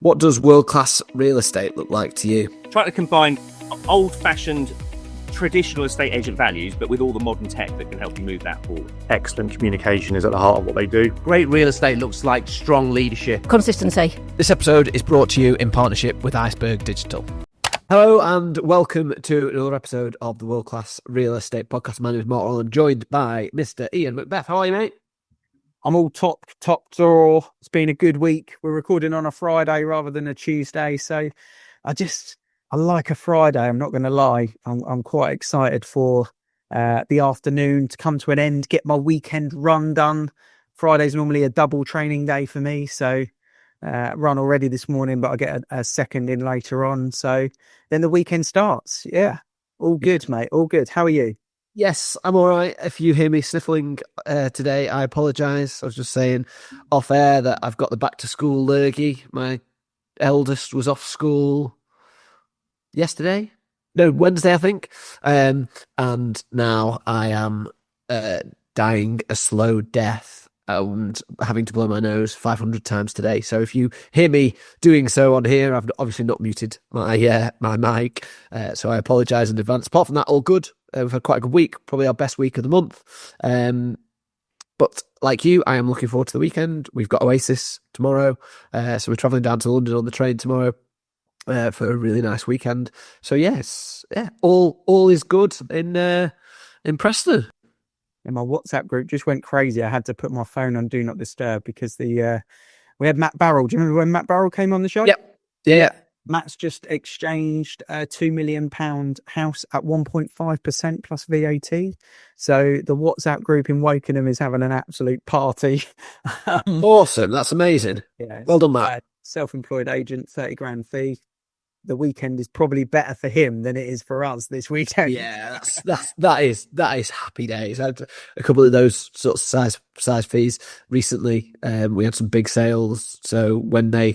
What does world-class real estate look like to you? Try to combine old-fashioned traditional estate agent values, but with all the modern tech that can help you move that forward. Excellent communication is at the heart of what they do. Great real estate looks like strong leadership. Consistency. This episode is brought to you in partnership with Iceberg Digital. Hello and welcome to another episode of the World Class Real Estate Podcast. My name is Mark Worrall and joined by Mr. Ian Macbeth. How are you, mate? I'm all top drawer. It's been a good week. We're recording on a Friday rather than a Tuesday, so I like a Friday. I'm not going to lie. I'm quite excited for the afternoon to come to an end, get my weekend run done. Friday's normally a double training day for me, so run already this morning, but I get a second in later on. So then the weekend starts. Yeah, all good, mate. All good. How are you? Yes, I'm all right. If you hear me sniffling today, I apologise. I was just saying off air that I've got the back to school lurgy. My eldest was off school Wednesday, I think. And now I am dying a slow death and having to blow my nose 500 times today. So if you hear me doing so on here, I've obviously not muted my mic. So I apologise in advance. Apart from that, all good. We've had quite a good week, probably our best week of the month. But like you, I am looking forward to the weekend. We've got Oasis tomorrow. So we're travelling down to London on the train tomorrow for a really nice weekend. So yes, all is good in Preston. And my WhatsApp group just went crazy. I had to put my phone on Do Not Disturb because we had Matt Barrell. Do you remember when Matt Barrell came on the show? Yep. Yeah. Matt's just exchanged a £2 million house at 1.5% plus VAT. So the WhatsApp group in Wokingham is having an absolute party. Awesome. That's amazing. Yeah, well done, Matt. Self-employed agent, 30 grand fee. The weekend is probably better for him than it is for us this weekend. Yeah, that is happy days. I had a couple of those sort of size fees recently. We had some big sales, so when they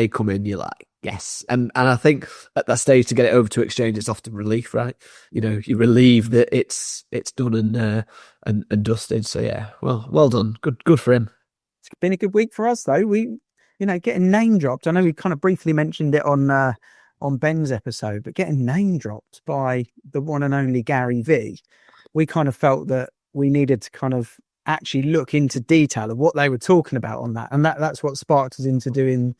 come in, you're like, yes. And I think at that stage to get it over to exchange, it's often relief, right? You know, you relieve that it's done and dusted. So yeah, well done. Good for him. It's been a good week for us though. We, getting name dropped. I know we kind of briefly mentioned it on Ben's episode, but getting name dropped by the one and only Gary Vee, we kind of felt that we needed to kind of actually look into detail of what they were talking about on that. And that's what sparked us into doing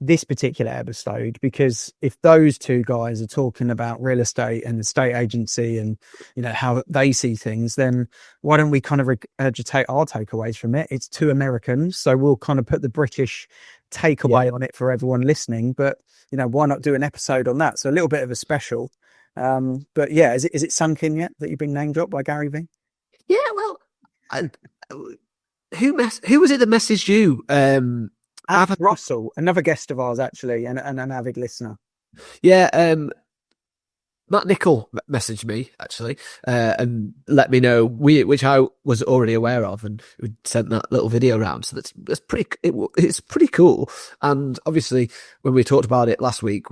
this particular episode, because if those two guys are talking about real estate and estate agency and, how they see things, then why don't we kind of regurgitate our takeaways from it? It's two Americans, so we'll kind of put the British takeaway on it for everyone listening, but why not do an episode on that? So a little bit of a special. But yeah, is it sunk in yet that you've been name dropped by Gary Vee? Yeah, well, who was it that messaged you? Russell, another guest of ours actually, and an avid listener. Yeah, Matt Nichol messaged me actually and let me know, which I was already aware of, and we sent that little video around. So that's pretty. It's pretty cool. And obviously, when we talked about it last week,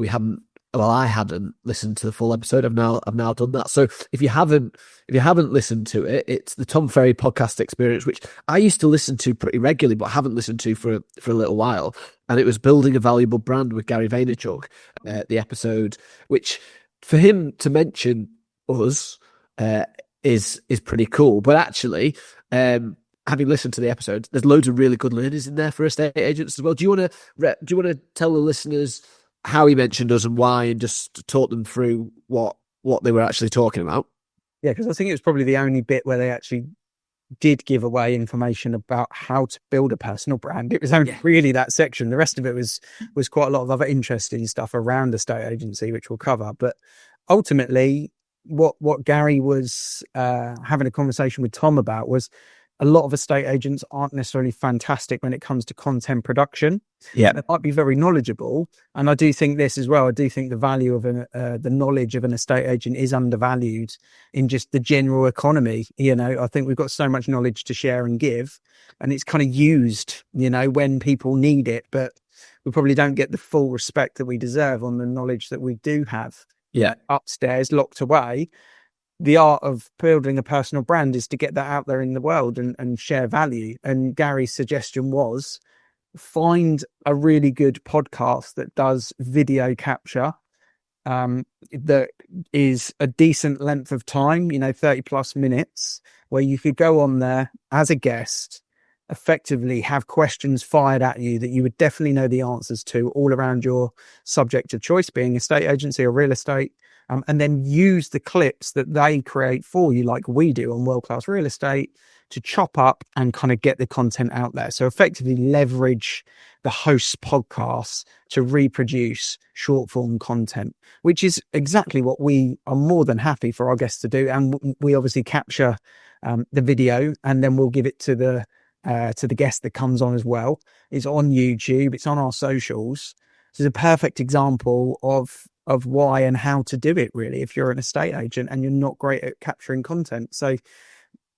I hadn't listened to the full episode. I've now done that. So if you haven't listened to it, it's the Tom Ferry podcast experience, which I used to listen to pretty regularly, but haven't listened to for a little while. And it was Building a Valuable Brand with Gary Vaynerchuk, the episode, which for him to mention us is pretty cool. But actually, having listened to the episode, there's loads of really good learners in there for estate agents as well. Do you want to tell the listeners how he mentioned us and why, and just talk them through what they were actually talking about? Yeah, because I think it was probably the only bit where they actually did give away information about how to build a personal brand. It was only really that section. The rest of it was quite a lot of other interesting stuff around estate agency, which we'll cover. But ultimately, what Gary was having a conversation with Tom about was a lot of estate agents aren't necessarily fantastic when it comes to content production. Yeah, they might be very knowledgeable, and I do think this as well. I do think the value of the knowledge of an estate agent is undervalued in just the general economy. I think we've got so much knowledge to share and give, and it's kind of used, when people need it, but we probably don't get the full respect that we deserve on the knowledge that we do have. Yeah, upstairs, locked away. The art of building a personal brand is to get that out there in the world and share value. And Gary's suggestion was, find a really good podcast that does video capture, that is a decent length of time, 30 plus minutes, where you could go on there as a guest, effectively have questions fired at you that you would definitely know the answers to, all around your subject of choice, being estate agency or real estate, and then use the clips that they create for you, like we do on World Class Real Estate, to chop up and kind of get the content out there. So effectively leverage the host's podcasts to reproduce short form content, which is exactly what we are more than happy for our guests to do. And we obviously capture the video, and then we'll give it to the guest that comes on as well. It's on YouTube, it's on our socials. This is a perfect example of why and how to do it, really, if you're an estate agent and you're not great at capturing content. So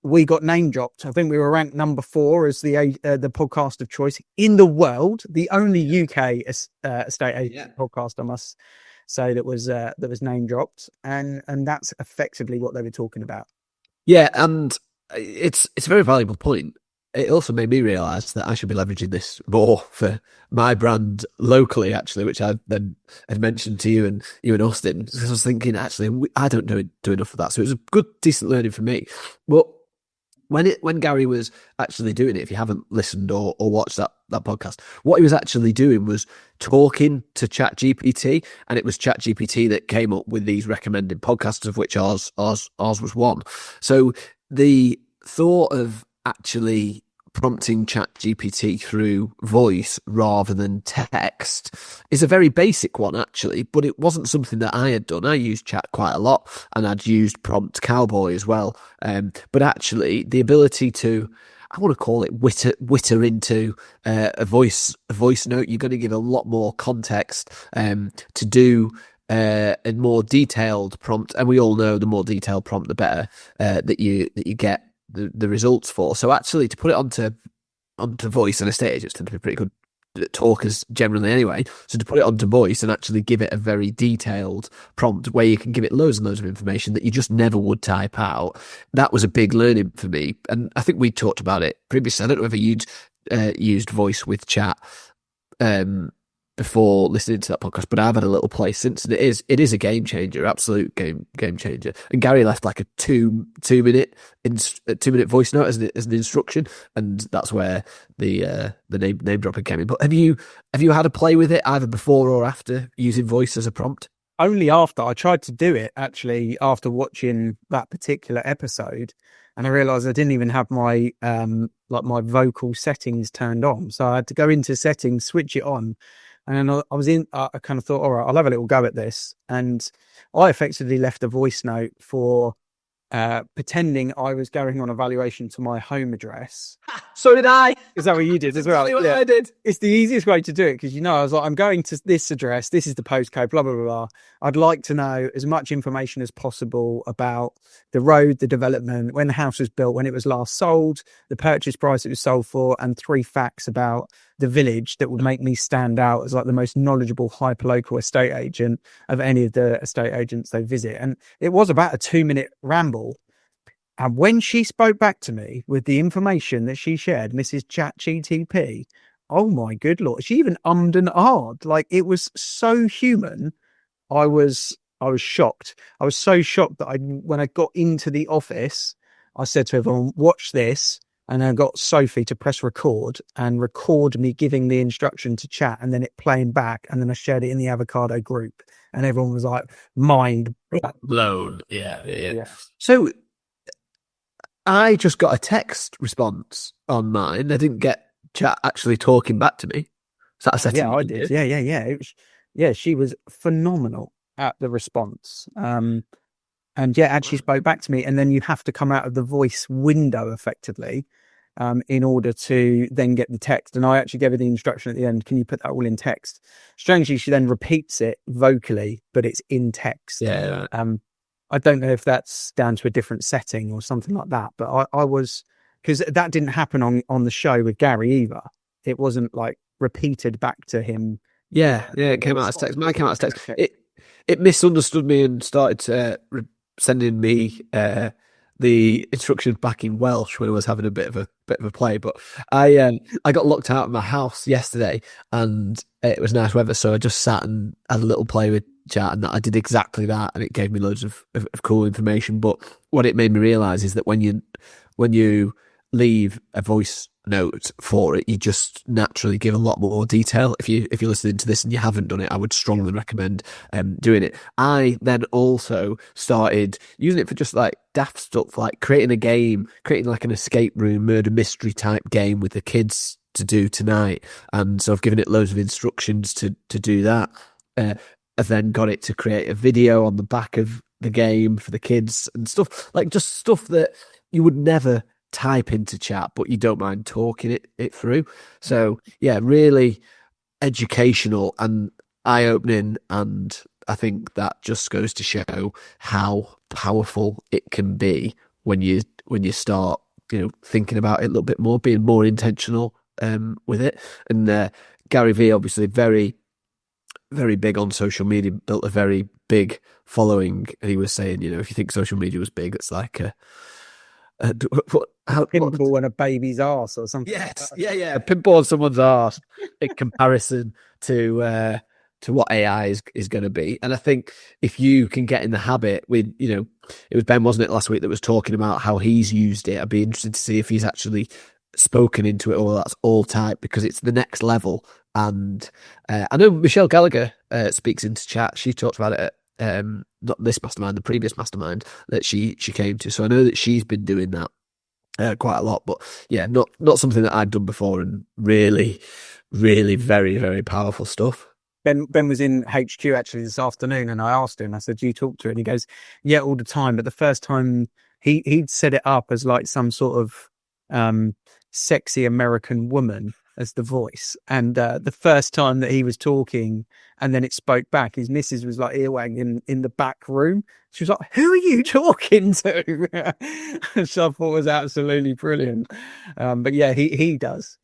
we got name dropped. I think we were ranked number 4 as the podcast of choice in the world, the only UK estate agent podcast, I must say, that was name dropped, and that's effectively what they were talking about. Yeah, and it's a very valuable point. It also made me realise that I should be leveraging this more for my brand locally, actually, which I then had mentioned to you and Austin. Because I was thinking, actually, I don't do enough of that. So it was a good, decent learning for me. But when Gary was actually doing it, if you haven't listened or watched that podcast, what he was actually doing was talking to ChatGPT, and it was ChatGPT that came up with these recommended podcasts, of which ours was one. So the thought of actually prompting ChatGPT through voice rather than text is a very basic one, actually, but it wasn't something that I had done. I used chat quite a lot, and I'd used Prompt Cowboy as well. But actually, the ability to, I want to call it witter into a voice note, you're going to give a lot more context to do a more detailed prompt, and we all know the more detailed prompt, the better that you get the results for. So actually, to put it onto voice, and estate agents tend to be pretty good talkers generally anyway, so to put it onto voice and actually give it a very detailed prompt where you can give it loads and loads of information that you just never would type out, that was a big learning for me. And I think we talked about it previously. I don't know whether you'd used voice with chat before listening to that podcast, but I've had a little play since, and it is a game changer, absolute game changer. And Gary left like a two minute voice note as an instruction, and that's where the name dropping came in. But have you had a play with it either before or after using voice as a prompt? Only after. I tried to do it actually after watching that particular episode, and I realised I didn't even have my my vocal settings turned on, so I had to go into settings, switch it on. And I kind of thought, all right, I'll have a little go at this. And I effectively left a voice note for pretending I was going on a valuation to my home address. So did I. Is that what you did as well? Yeah, I did. It's the easiest way to do it, because, I was like, I'm going to this address. This is the postcode, blah, blah, blah, blah. I'd like to know as much information as possible about the road, the development, when the house was built, when it was last sold, the purchase price it was sold for, and 3 facts about the village that would make me stand out as like the most knowledgeable hyperlocal estate agent of any of the estate agents they visit. And it was about a 2-minute ramble. And when she spoke back to me with the information that she shared, Mrs. ChatGPT, oh my good Lord, she even ummed and ahed. Like, it was so human. I was shocked. I was so shocked that when I got into the office, I said to everyone, watch this. And I got Sophie to press record and record me giving the instruction to chat, and then it playing back. And then I shared it in the avocado group, and everyone was like, mind blown. Yeah. So I just got a text response on mine. I didn't get chat actually talking back to me. So that's yeah, I did. Yeah. She was phenomenal at the response. And yeah, actually spoke back to me. And then you have to come out of the voice window effectively in order to then get the text. And I actually gave her the instruction at the end, can you put that all in text? Strangely, she then repeats it vocally, but it's in text. Yeah. I don't know if that's down to a different setting or something like that, but I was, because that didn't happen on the show with Gary either. It wasn't like repeated back to him. Yeah, it came out as text. Mine came out as text. It misunderstood me and started sending me the instructions back in Welsh when I was having a bit of a play. But I got locked out of my house yesterday, and it was nice weather, so I just sat and had a little play with Chat, and I did exactly that, and it gave me loads of cool information. But what it made me realise is that when you leave a voice note for it, you just naturally give a lot more detail. If you're listening to this and you haven't done it, I would strongly recommend doing it. I then also started using it for just like daft stuff, like creating a game, creating like an escape room murder mystery type game with the kids to do tonight. And so I've given it loads of instructions to do that. I've then got it to create a video on the back of the game for the kids and stuff, like just stuff that you would never type into Chat, but you don't mind talking it through. So yeah, really educational and eye-opening, and I think that just goes to show how powerful it can be when you start thinking about it a little bit more, being more intentional with it. And Gary Vee, obviously very, very big on social media, built a very big following, and he was saying, if you think social media was big, it's like a pimple in a baby's arse or something. Yes, yeah, a pimple on someone's arse in comparison to what AI is going to be. And I think if you can get in the habit with, it was Ben, wasn't it, last week, that was talking about how he's used it. I'd be interested to see if he's actually spoken into it, or that's all type, because it's the next level. And I know Michelle Gallagher speaks into Chat. She talked about it at not this mastermind, the previous mastermind that she came to. So I know that she's been doing that quite a lot. But yeah, not something that I'd done before, and really, really very, very powerful stuff. Ben was in HQ actually this afternoon, and I asked him, I said, do you talk to it? And he goes, yeah, all the time. But the first time he'd set it up as like some sort of sexy American woman as the voice. And the first time that he was talking and then it spoke back, his missus was like earwagging in the back room. She was like, who are you talking to? So I thought it was absolutely brilliant. But yeah, he does.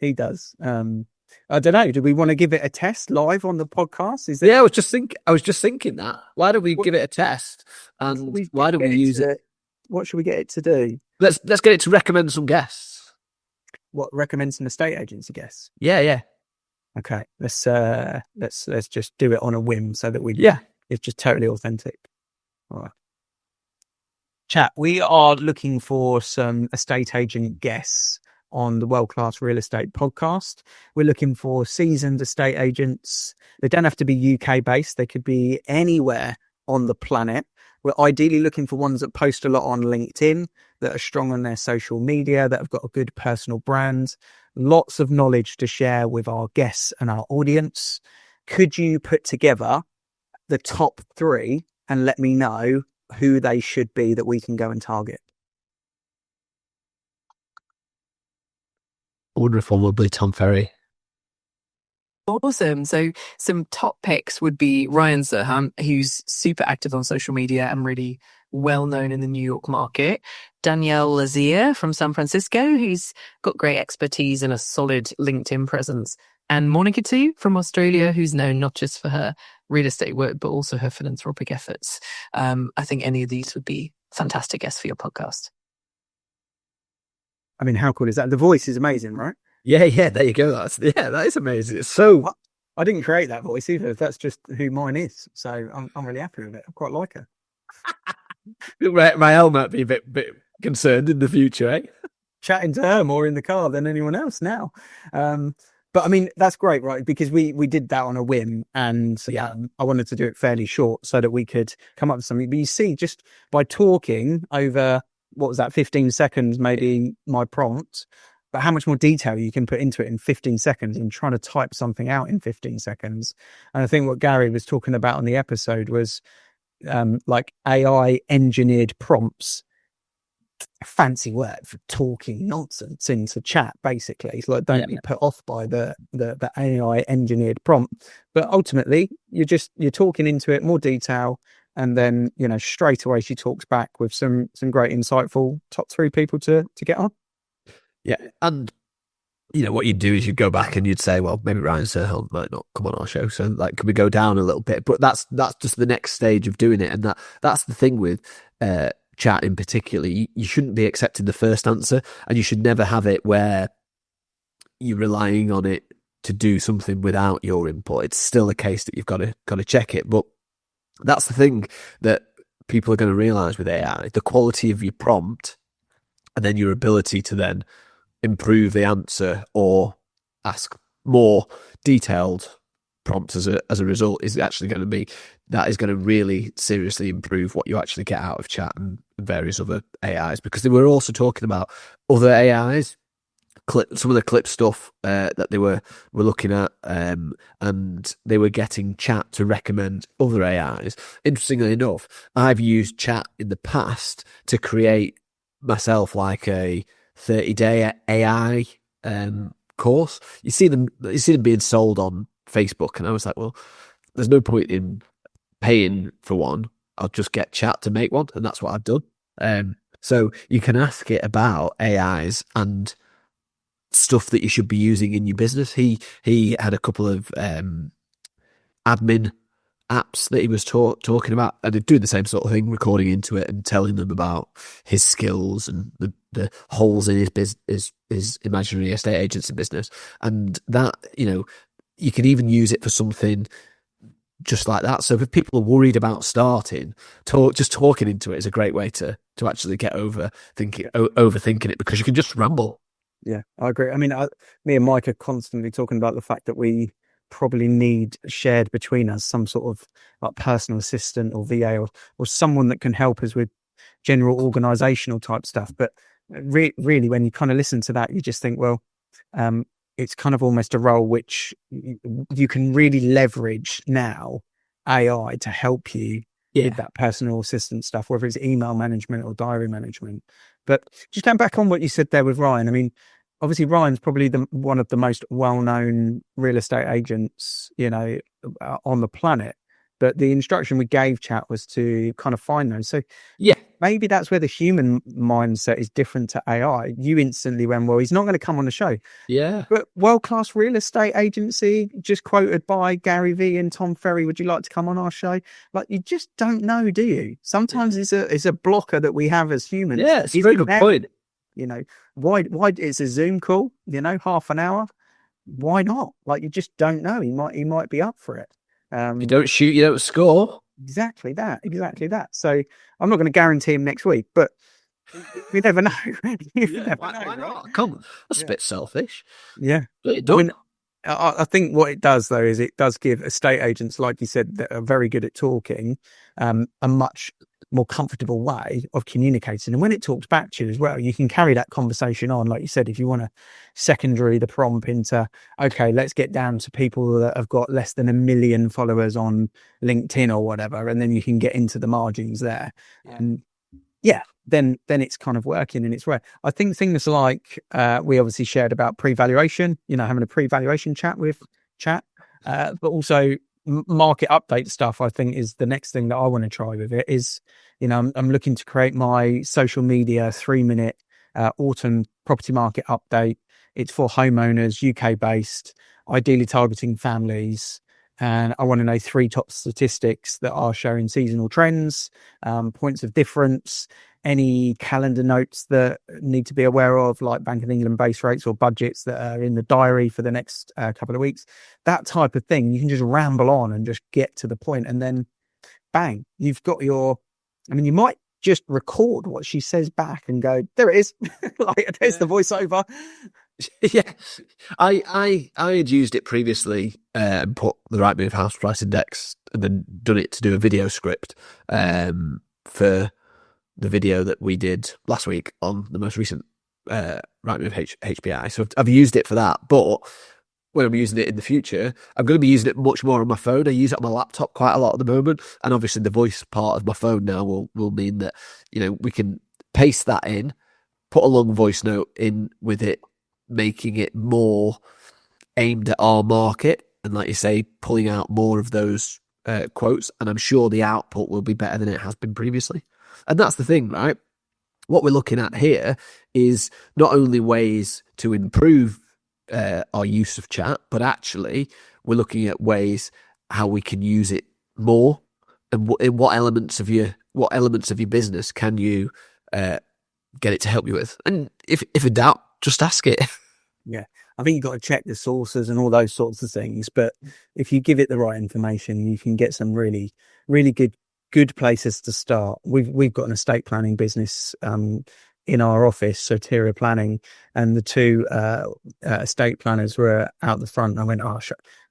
I don't know. Do we want to give it a test live on the podcast? Yeah, I was just thinking that. Why don't we give it a test? And why don't we use it? What should we get it to do? Let's get it to recommend some guests. What, recommend some estate agency guests? Yeah. Okay, let's just do it on a whim so that it's just totally authentic. All right. Chat, we are looking for some estate agent guests on the World Class Real Estate podcast. We're looking for seasoned estate agents. They don't have to be UK based. They could be anywhere on the planet. We're ideally looking for ones that post a lot on LinkedIn, that are strong on their social media, that have got a good personal brand, lots of knowledge to share with our guests and our audience. Could you put together the top 3 and let me know who they should be that we can go and target? I wonder if one would be Tom Ferry. Awesome. So some top picks would be Ryan Serhant, who's super active on social media and really well known in the New York market. Danielle Lazier from San Francisco, who's got great expertise and a solid LinkedIn presence. And Monica too from Australia, who's known not just for her real estate work, but also her philanthropic efforts. I think any of these would be fantastic guests for your podcast. I mean, how cool is that? The voice is amazing, right? Yeah, there you go. That is amazing. It's so... I didn't create that voice either. That's just who mine is. So I'm really happy with it. I quite like her. Rael might be a bit concerned in the future, eh? Chatting to her more in the car than anyone else now. But I mean, that's great, right? Because we did that on a whim, and I wanted to do it fairly short so that we could come up with something. But you see, just by talking over, 15 seconds, maybe my prompt, but how much more detail you can put into it in 15 seconds and trying to type something out in 15 seconds. And I think what Gary was talking about on the episode was like AI engineered prompts, a fancy word for talking nonsense into Chat, basically. It's like, don't be put off by the AI engineered prompt, but ultimately you're talking into it, more detail. And then, straight away she talks back with some great insightful top 3 people to get on. Yeah, and what you'd do is you'd go back and you'd say, well, maybe Ryan Serhant might not come on our show, so like, can we go down a little bit? But that's just the next stage of doing it, and that's the thing with chat in particular, you shouldn't be accepting the first answer, and you should never have it where you're relying on it to do something without your input. It's still a case that you've got to check it. But that's the thing that people are going to realize with AI: the quality of your prompt, and then your ability to then improve the answer or ask more detailed prompts as a result is actually going to really seriously improve what you actually get out of chat and various other AIs. Because they were also talking about other AIs, some of the clip stuff that they were looking at, and they were getting chat to recommend other AIs. Interestingly enough, I've used chat in the past to create myself like a 30-day AI course. You see them being sold on Facebook, and I was like, well, there's no point in paying for one. I'll just get chat to make one, and that's what I've done. So you can ask it about AIs and stuff that you should be using in your business. He had a couple of admin apps that he was talking about, and they'd do the same sort of thing, recording into it and telling them about his skills and the holes in his imaginary estate agency business. And that, you can even use it for something just like that. So if people are worried about starting, just talking into it is a great way to actually get overthinking it, because you can just ramble. Yeah, I agree. I mean, me and Mike are constantly talking about the fact that we probably need shared between us some sort of like personal assistant or VA or someone that can help us with general organizational type stuff. But really, when you kind of listen to that, you just think, well, it's kind of almost a role which you can really leverage now AI to help you with that personal assistant stuff, whether it's email management or diary management. But just going back on what you said there with Ryan, I mean, obviously Ryan's probably one of the most well-known real estate agents, on the planet. But the instruction we gave chat was to kind of find those. So maybe that's where the human mindset is different to AI. You instantly went, well, he's not going to come on the show. Yeah. But world-class real estate agency, just quoted by Gary Vee and Tom Ferry, would you like to come on our show? Like, you just don't know, do you? Sometimes it's a blocker that we have as humans. Yeah, it's a very good point. Why it's a Zoom call, half an hour. Why not? Like, you just don't know. He might be up for it. You don't shoot, you don't score. Exactly that. So I'm not going to guarantee him next week, but you never know. Why not? Come, that's a bit selfish. Yeah. I think what it does, though, is it does give estate agents, like you said, that are very good at talking, a much more comfortable way of communicating. And when it talks back to you as well, you can carry that conversation on. Like you said, if you want to secondary the prompt into, okay, let's get down to people that have got less than 1 million followers on LinkedIn or whatever, and then you can get into the margins there. And then it's kind of working in its way. I think things like we obviously shared about pre-valuation, having a pre-valuation chat with chat, but also market update stuff, I think, is the next thing that I want to try with it. Is, I'm looking to create my social media 3-minute autumn property market update. It's for homeowners, UK based, ideally targeting families. And I want to know 3 top statistics that are showing seasonal trends, points of difference, any calendar notes that need to be aware of, like Bank of England base rates or budgets that are in the diary for the next couple of weeks, that type of thing. You can just ramble on and just get to the point, and then bang, you've got you might just record what she says back and go, there it is. Like, there's the voiceover. Yeah, I had used it previously and put the Rightmove house price index and then done it to do a video script for the video that we did last week on the most recent Rightmove HPI. So I've used it for that, but when I'm using it in the future, I'm going to be using it much more on my phone. I use it on my laptop quite a lot at the moment, and obviously the voice part of my phone now will mean that we can paste that in, put a long voice note in with it, making it more aimed at our market, and like you say, pulling out more of those quotes, and I'm sure the output will be better than it has been previously. And that's the thing, right? What we're looking at here is not only ways to improve our use of chat, but actually we're looking at ways how we can use it more, and in what elements of your what elements of your business can you get it to help you with? And if in doubt, just ask it. Yeah, I think you've got to check the sources and all those sorts of things. But if you give it the right information, you can get some really, really good places to start. We've got an estate planning business in our office, Soteria Planning, and the two estate planners were out the front. And I went,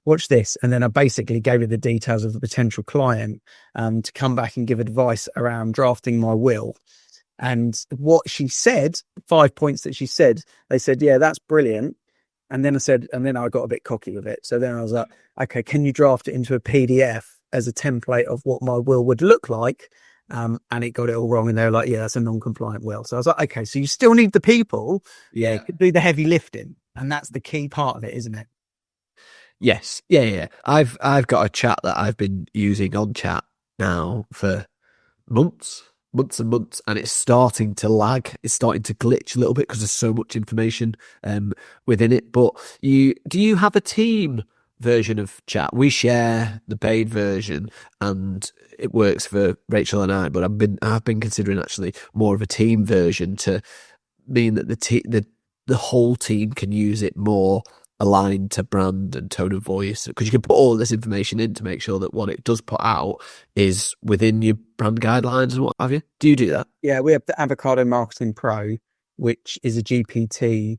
watch this. And then I basically gave her the details of the potential client to come back and give advice around drafting my will. And what she said, 5 points that she said, they said, yeah, that's brilliant. And then I got a bit cocky with it. So then I was like, okay, can you draft it into a PDF as a template of what my will would look like? And it got it all wrong. And they were like, yeah, that's a non-compliant will. So I was like, okay, so you still need the people Yeah. to do the heavy lifting. And that's the key part of it, isn't it? Yes. Yeah. I've got a chat that I've been using on chat now for months and months, and it's starting to lag. It's starting to glitch a little bit because there's so much information within it. But do you have a team version of chat? We share the paid version, and it works for Rachel and I. But I've been considering actually more of a team version to mean that the whole team can use it more aligned to brand and tone of voice, because you can put all this information in to make sure that what it does put out is within your brand guidelines and what have you. Do you do that? Yeah, we have the Avocado Marketing Pro, which is a GPT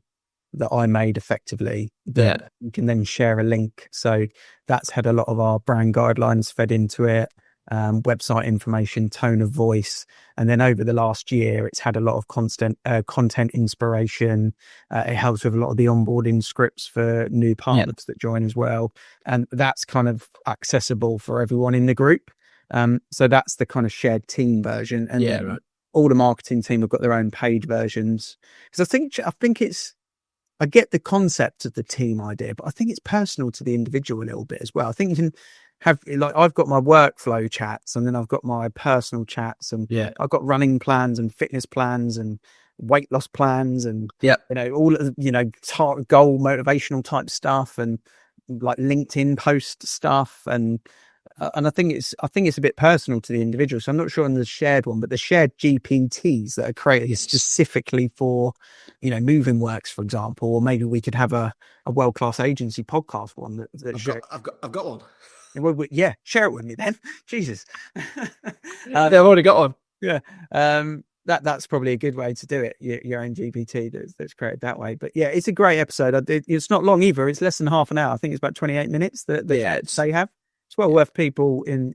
that I made effectively that you can then share a link. So that's had a lot of our brand guidelines fed into it, website information, tone of voice. And then over the last year, it's had a lot of content inspiration. It helps with a lot of the onboarding scripts for new partners that join as well. And that's kind of accessible for everyone in the group. So that's the kind of shared team version. And all the marketing team have got their own paid versions. Because I think I get the concept of the team idea, but I think it's personal to the individual a little bit as well. I think you can have, like, I've got my workflow chats, and then I've got my personal chats, and I've got running plans and fitness plans and weight loss plans, and all goal motivational type stuff, and like LinkedIn post stuff, and I think it's a bit personal to the individual. So I'm not sure on the shared one, but the shared GPTs that are created specifically for, Moving Works, for example, or maybe we could have a world-class agency podcast one I've got one. Well, yeah, share it with me then. Jesus. I've already got one. Yeah. That's probably a good way to do it. Your own GPT that's created that way. But yeah, it's a great episode. It's not long either. It's less than half an hour. I think it's about 28 minutes that they have. It's well worth people in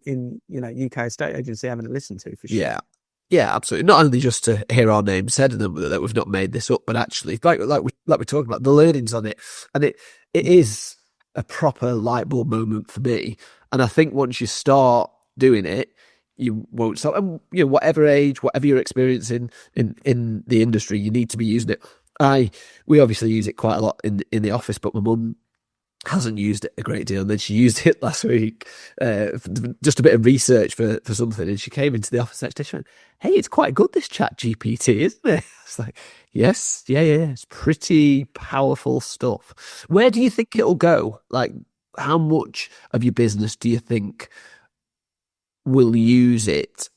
UK estate agency having to listen to, for sure. Yeah, absolutely. Not only just to hear our name said and that we've not made this up, but actually, like we're talking about, the learnings on it, and it is a proper light bulb moment for me. And I think once you start doing it, you won't stop. And whatever age, whatever you're experiencing in the industry, you need to be using it. We obviously use it quite a lot in the office, but my mum hasn't used it a great deal. And then she used it last week, just a bit of research for something. And she came into the office next day. She went, "Hey, it's quite good, this ChatGPT, isn't it?" It's like, yes, yeah. It's pretty powerful stuff. Where do you think it'll go? Like, how much of your business do you think will use it,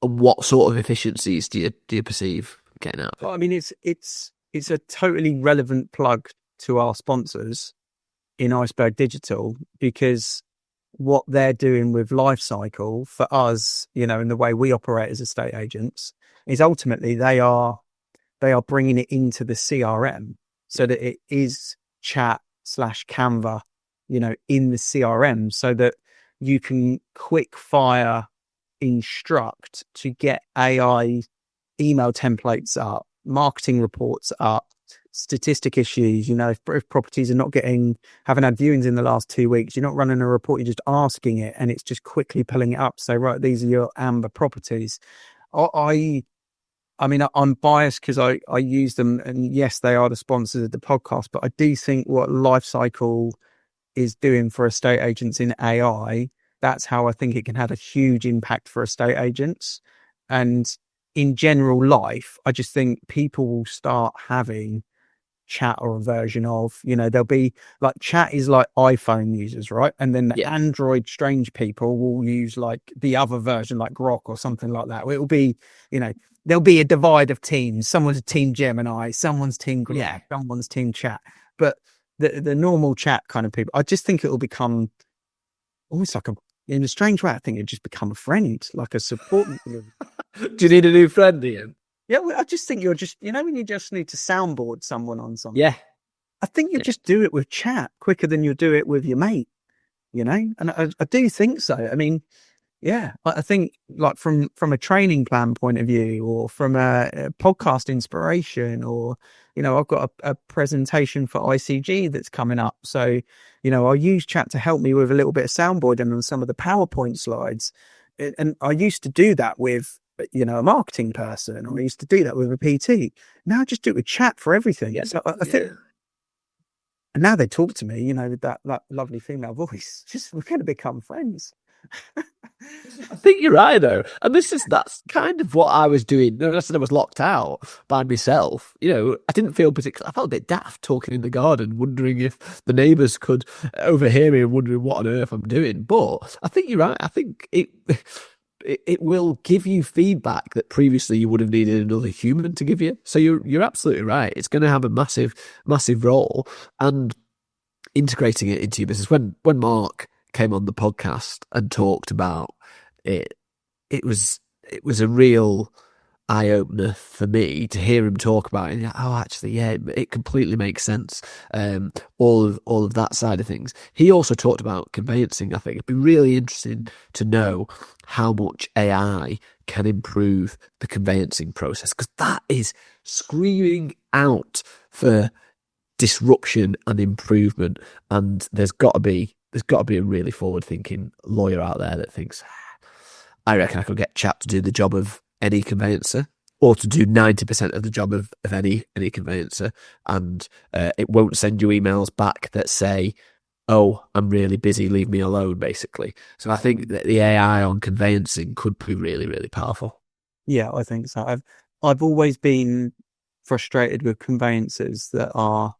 and what sort of efficiencies do you perceive getting out of it? Well, I mean, it's a totally relevant plug to our sponsors in Iceberg Digital, because what they're doing with life cycle for us, and the way we operate as estate agents, is ultimately they are bringing it into the CRM so that it is chat/Canva, in the CRM, so that you can quick fire instruct to get AI email templates up, marketing reports up, statistic issues. If properties are not haven't had viewings in the last 2 weeks, you're not running a report, you're just asking it, and it's just quickly pulling it up. So, right, these are your amber properties. I mean, I'm biased because I use them, and yes, they are the sponsors of the podcast, but I do think what Lifecycle is doing for estate agents in AI, that's how I think it can have a huge impact for estate agents. And in general life, I just think people will start having chat or a version of, there'll be like chat is like iPhone users, right? And then the Android strange people will use like the other version, like Grok or something like that. It will be, there'll be a divide of teams. Someone's team Gemini, someone's team Grok, someone's team chat. But the normal chat kind of people, I just think it will become almost like in a strange way, I think it just become a friend, like a support. Do you need a new friend, Ian? Yeah, well, I just think you're just, when you just need to soundboard someone on something. Yeah. I think you just do it with chat quicker than you'll do it with your mate, And I do think so. I mean, I think like from a training plan point of view, or from a podcast inspiration, or, I've got a presentation for ICG that's coming up. So, I'll use chat to help me with a little bit of soundboarding on some of the PowerPoint slides. And I used to do that with, a marketing person, or I used to do that with a PT. Now I just do it with chat for everything. So I think, and now they talk to me, with that lovely female voice. We're going to become friends. I think you're right, though, and that's kind of what I was doing. I said I was locked out by myself. I didn't feel particularly. I felt a bit daft talking in the garden, wondering if the neighbours could overhear me and wondering what on earth I'm doing. But I think you're right. I think it will give you feedback that previously you would have needed another human to give you. So you're absolutely right. It's going to have a massive role, and integrating it into your business. When Mark came on the podcast and talked about it, it was a real eye opener for me to hear him talk about it. Oh, actually, it completely makes sense. All of that side of things. He also talked about conveyancing. I think it'd be really interesting to know how much AI can improve the conveyancing process, because that is screaming out for disruption and improvement. And there's got to be a really forward-thinking lawyer out there that thinks, I reckon I could get chat to do the job of any conveyancer, or to do 90% of the job of any conveyancer, and it won't send you emails back that say, oh, I'm really busy, leave me alone, basically. So I think that the AI on conveyancing could be really, really powerful. Yeah, I think so. I've always been frustrated with conveyancers that are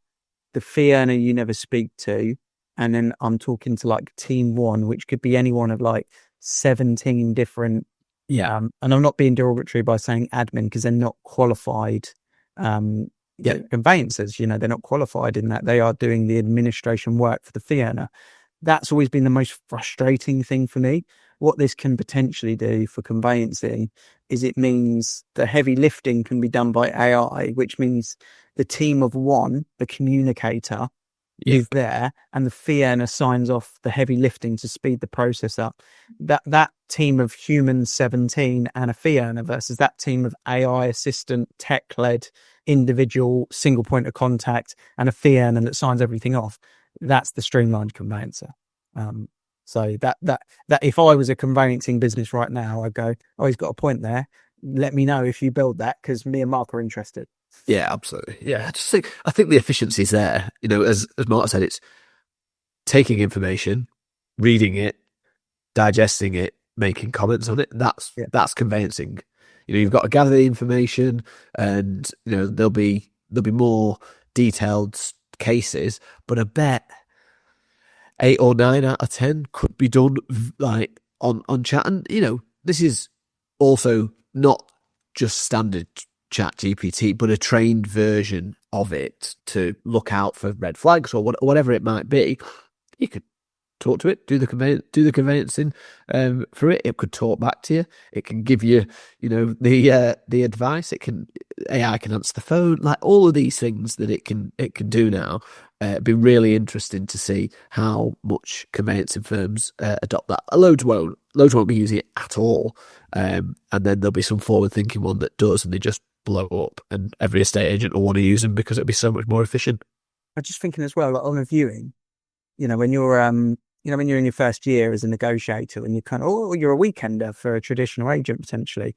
the fee earner you never speak to. And then I'm talking to like team one, which could be any one of like 17 different. And I'm not being derogatory by saying admin, because they're not qualified conveyancers. They're not qualified in that. They are doing the administration work for the fee earner. That's always been the most frustrating thing for me. What this can potentially do for conveyancing is it means the heavy lifting can be done by AI, which means the team of one, the communicator, is there, and the fee earner signs off the heavy lifting to speed the process up. That team of human 17 and a fee earner versus that team of AI assistant, tech-led individual, single point of contact, and a fee earner that signs everything off. That's the streamlined conveyancer. So that if I was a conveyancing business right now, I'd go, oh, he's got a point there. Let me know if you build that, because me and Mark are interested. Yeah, absolutely. Yeah, I think the efficiency's there. As Mark said, it's taking information, reading it, digesting it, making comments on it. That's conveyancing. You've got to gather the information, and there'll be more detailed cases. But I bet 8 or 9 out of 10 could be done like on chat. And this is also not just standard ChatGPT, but a trained version of it to look out for red flags or whatever it might be. You could talk to it, do the conveyancing for it. It could talk back to you. It can give you, the advice. AI can answer the phone, like all of these things that it can do now. It'd be really interesting to see how much conveyancing firms adopt that. Loads won't be using it at all, and then there'll be some forward-thinking one that does, and they just blow up, and every estate agent will want to use them because it'll be so much more efficient. I'm just thinking as well, like on a viewing, when you're when you're in your first year as a negotiator, and you're you're a weekender for a traditional agent potentially.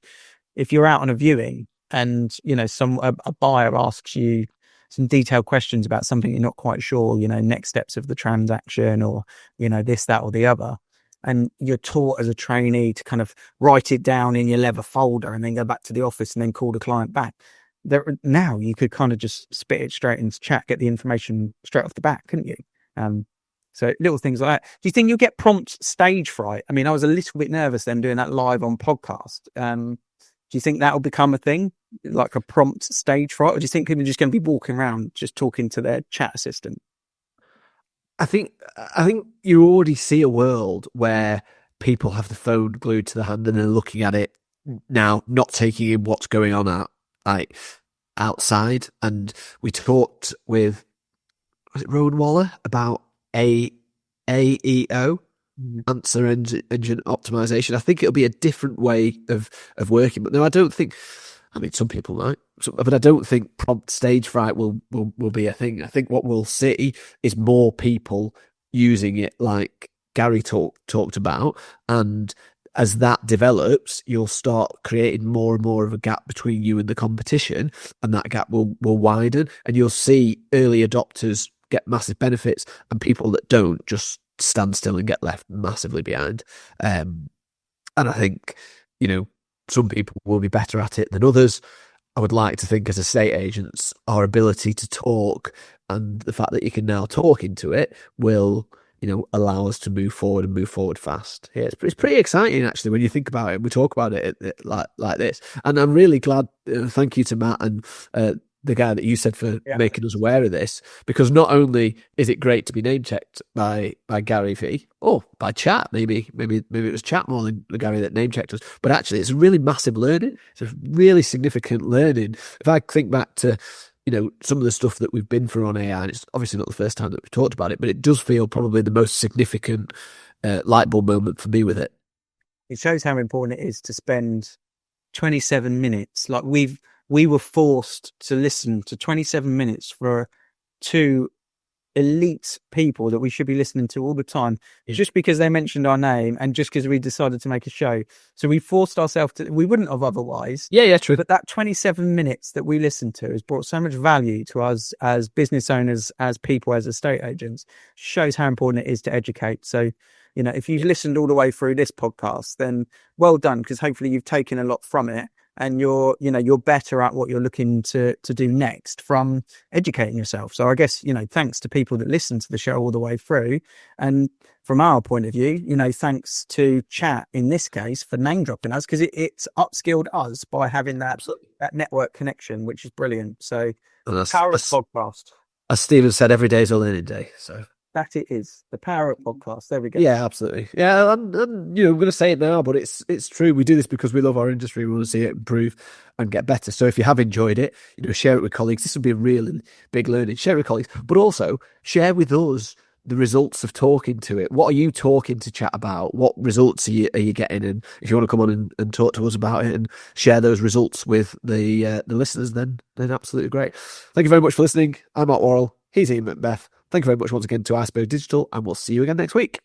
If you're out on a viewing and a buyer asks you some detailed questions about something you're not quite sure, next steps of the transaction, or this, that, or the other, and you're taught as a trainee to kind of write it down in your leather folder and then go back to the office and then call the client back. now you could kind of just spit it straight into chat, get the information straight off the bat, couldn't you? So little things like that. Do you think you'll get prompt stage fright? I mean, I was a little bit nervous then doing that live on podcast. Do you think that will become a thing, like a prompt stage fright, or do you think people are just going to be walking around just talking to their chat assistant? I think you already see a world where people have the phone glued to the hand and they're looking at it now, not taking in what's going on outside. And we talked with, was it Rowan Waller, about AEO, answer engine optimization. I think it'll be a different way of working. But no, I don't think. I mean, some people might, but I don't think prompt stage fright will be a thing. I think what we'll see is more people using it, like Gary talked about, and as that develops, you'll start creating more and more of a gap between you and the competition, and that gap will widen, and you'll see early adopters get massive benefits, and people that don't just stand still and get left massively behind. And I think, some people will be better at it than others. I would like to think as estate agents, our ability to talk and the fact that you can now talk into it will, allow us to move forward fast. Yeah, it's pretty exciting actually when you think about it. We talk about it like this, and I'm really glad. Thank you to Matt and the guy that you said for making us aware of this, because not only is it great to be name checked by Gary Vee or by Chat, maybe it was Chat more than the Gary that name checked us, but actually it's a really massive learning. It's a really significant learning. If I think back to some of the stuff that we've been through on AI, and it's obviously not the first time that we've talked about it, but it does feel probably the most significant light bulb moment for me with it. It shows how important it is to spend 27 minutes. Like we were forced to listen to 27 minutes for two elite people that we should be listening to all the time, just because they mentioned our name and just because we decided to make a show. So we forced ourselves to, we wouldn't have otherwise. Yeah, true. But that 27 minutes that we listened to has brought so much value to us as business owners, as people, as estate agents, shows how important it is to educate. So, if you've listened all the way through this podcast, then well done, because hopefully you've taken a lot from it. And you're better at what you're looking to do next from educating yourself. So I guess, thanks to people that listen to the show all the way through. And from our point of view, thanks to Chat in this case for name dropping us, because it's upskilled us by having that network connection, which is brilliant. So power of podcast. As Stephen said, every day is a learning day. So that it is the power of podcast. There we go. Yeah, absolutely. Yeah, and I'm going to say it now, but it's true. We do this because we love our industry. We want to see it improve and get better. So if you have enjoyed it, share it with colleagues. This will be a really big learning. Share it with colleagues, but also share with us the results of talking to it. What are you talking to Chat about? What results are you getting? And if you want to come on and talk to us about it and share those results with the listeners, then absolutely great. Thank you very much for listening. I'm Mark Worrall. He's Ian Macbeth. Thank you very much once again to Iceberg Digital, and we'll see you again next week.